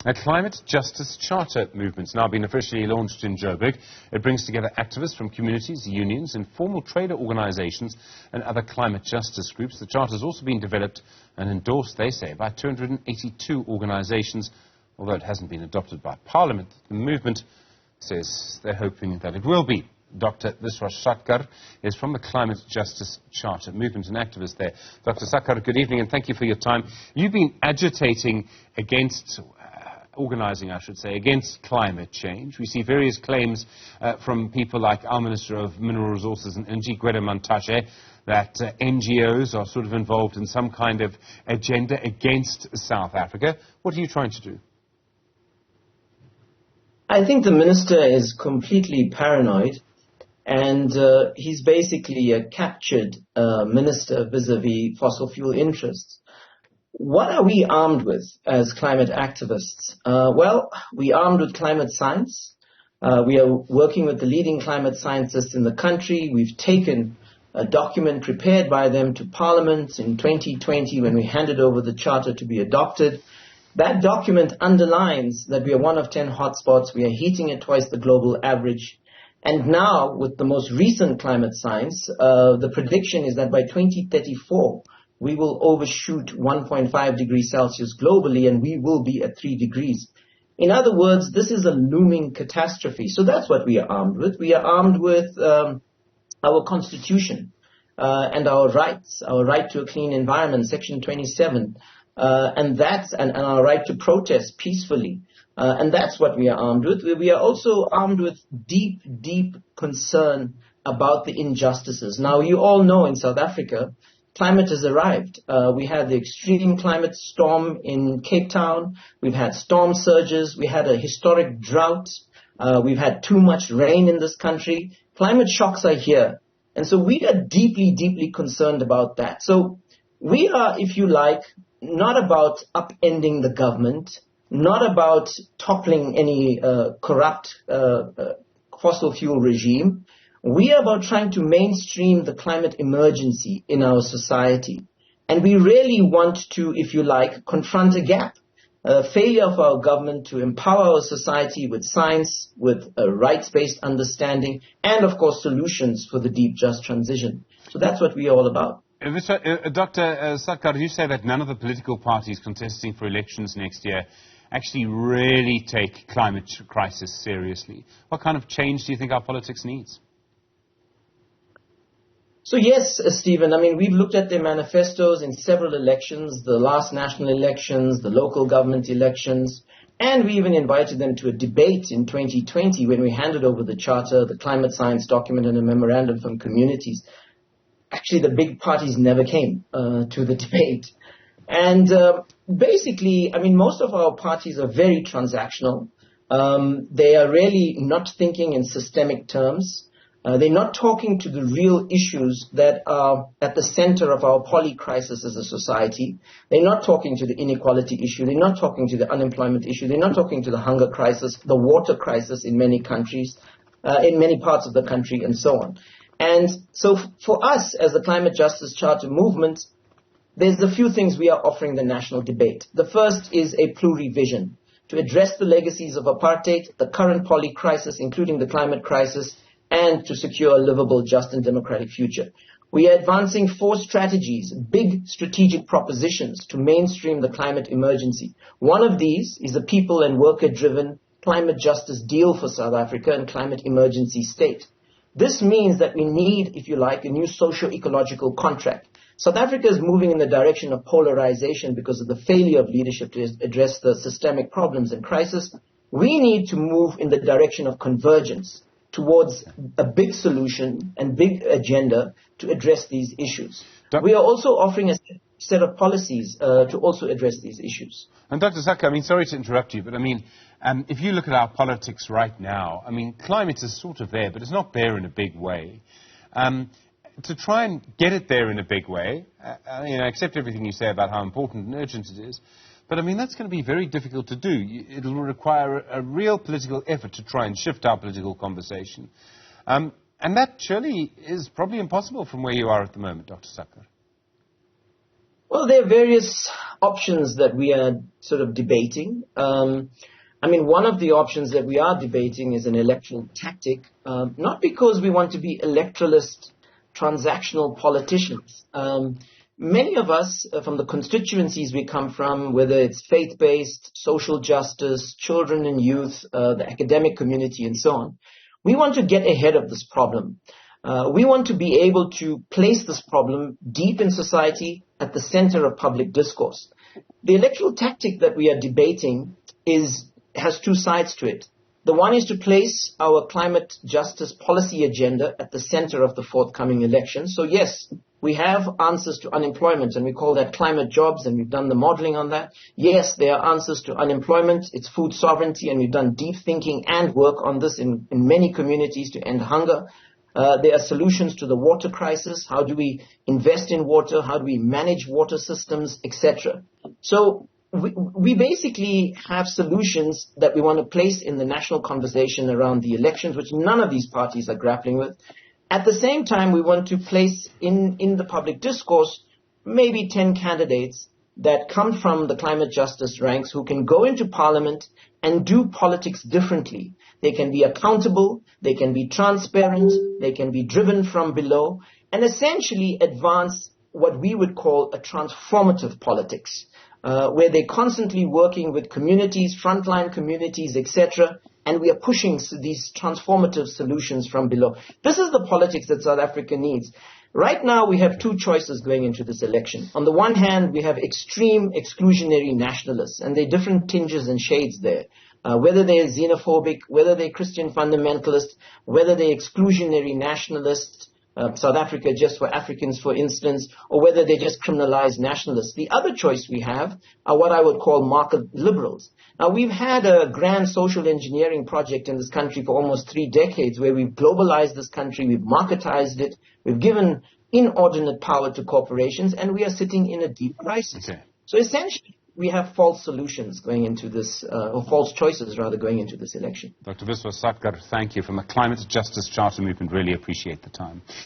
A climate justice charter movement has now been officially launched in Joburg. It brings together activists from communities, unions, informal trader organizations and other climate justice groups. The charter has also been developed and endorsed, they say, by 282 organizations. Although it hasn't been adopted by Parliament, the movement says they're hoping that it will be. Dr Vishwas Satgar is from the Climate Justice Charter movement, an activist there. Dr. Satgar, good evening and thank you for your time. You've been agitating against organising, I should say, against climate change. We see various claims from people like our Minister of Mineral Resources and Energy, Gwede Mantashe, that NGOs are sort of involved in some kind of agenda against South Africa. What are you trying to do? I think the Minister is completely paranoid, and he's basically a captured minister vis-à-vis fossil fuel interests. What are we armed with as climate activists? Well, we're armed with climate science. We are working with the leading climate scientists in the country. We've taken a document prepared by them to Parliament in 2020 when we handed over the charter to be adopted. That document underlines that we are one of 10 hotspots. We are heating at twice the global average. And now, with the most recent climate science, the prediction is that by 2034, we will overshoot 1.5 degrees Celsius globally, and we will be at 3 degrees. In other words, this is a looming catastrophe. So that's what we are armed with. We are armed with our Constitution and our rights, our right to a clean environment, Section 27, and our right to protest peacefully. And that's what we are armed with. We are also armed with deep, deep concern about the injustices. Now, you all know in South Africa, climate has arrived. We had the extreme climate storm in Cape Town. We've had storm surges. We had a historic drought. We've had too much rain in this country. Climate shocks are here. And so we are deeply, deeply concerned about that. So we are, if you like, not about upending the government, not about toppling any corrupt fossil fuel regime. We are about trying to mainstream the climate emergency in our society. And we really want to, if you like, confront a gap, a failure of our government to empower our society with science, with a rights-based understanding, and, of course, solutions for the deep, just transition. So that's what we are all about. Dr. Satgar, you say that none of the political parties contesting for elections next year actually really take climate crisis seriously. What kind of change do you think our politics needs? So yes, Stephen, I mean, we've looked at their manifestos in several elections, the last national elections, the local government elections, and we even invited them to a debate in 2020 when we handed over the charter, the climate science document, and a memorandum from communities. Actually, the big parties never came to the debate. And basically, I mean, most of our parties are very transactional. They are really not thinking in systemic terms. They're not talking to the real issues that are at the center of our poly-crisis as a society. They're not talking to the inequality issue. They're not talking to the unemployment issue. They're not talking to the hunger crisis, the water crisis in many countries, in many parts of the country, and so on. And so for us as the Climate Justice Charter movement, there's a few things we are offering the national debate. The first is a plurivision to address the legacies of apartheid, the current poly-crisis, including the climate crisis, and to secure a livable, just and democratic future. We are advancing 4 strategies, big strategic propositions to mainstream the climate emergency. One of these is a people and worker-driven climate justice deal for South Africa and climate emergency state. This means that we need, if you like, a new socio-ecological contract. South Africa is moving in the direction of polarization because of the failure of leadership to address the systemic problems and crisis. We need to move in the direction of convergence towards a big solution and big agenda to address these issues. We are also offering a set of policies to also address these issues. And Dr. Satgar, I mean, sorry to interrupt you, but I mean, if you look at our politics right now, I mean, climate is sort of there, but it's not there in a big way. To try and get it there in a big way, I accept everything you say about how important and urgent it is, but I mean, that's going to be very difficult to do. It will require a real political effort to try and shift our political conversation. And that surely is probably impossible from where you are at the moment, Dr. Satgar. Well, there are various options that we are sort of debating. One of the options that we are debating is an electoral tactic, not because we want to be electoralist, transactional politicians. Many of us from the constituencies we come from, whether it's faith-based, social justice, children and youth, the academic community and so on, we want to get ahead of this problem. We want to be able to place this problem deep in society at the center of public discourse. The electoral tactic that we are debating has two sides to it. The one is to place our climate justice policy agenda at the center of the forthcoming election. So yes, we have answers to unemployment, and we call that climate jobs, and we've done the modeling on that. Yes, there are answers to unemployment. It's food sovereignty, and we've done deep thinking and work on this in many communities to end hunger. There are solutions to the water crisis. How do we invest in water? How do we manage water systems, etc.? So we basically have solutions that we want to place in the national conversation around the elections, which none of these parties are grappling with. At the same time, we want to place in the public discourse maybe 10 candidates that come from the climate justice ranks who can go into parliament and do politics differently. They can be accountable, they can be transparent, they can be driven from below, and essentially advance what we would call a transformative politics, where they're constantly working with communities, frontline communities, etc., and we are pushing these transformative solutions from below. This is the politics that South Africa needs. Right now, we have two choices going into this election. On the one hand, we have extreme exclusionary nationalists, and there are different tinges and shades there. Whether they're xenophobic, whether they're Christian fundamentalist, whether they're exclusionary nationalists, South Africa just for Africans, for instance, or whether they just criminalize nationalists. The other choice we have are what I would call market liberals. Now, we've had a grand social engineering project in this country for almost 3 decades where we've globalized this country, we've marketized it, we've given inordinate power to corporations, and we are sitting in a deep crisis. Okay. So essentially, we have false solutions going into this, or false choices rather, going into this election. Dr. Vishwas Satgar, thank you. From the Climate Justice Charter Movement, really appreciate the time.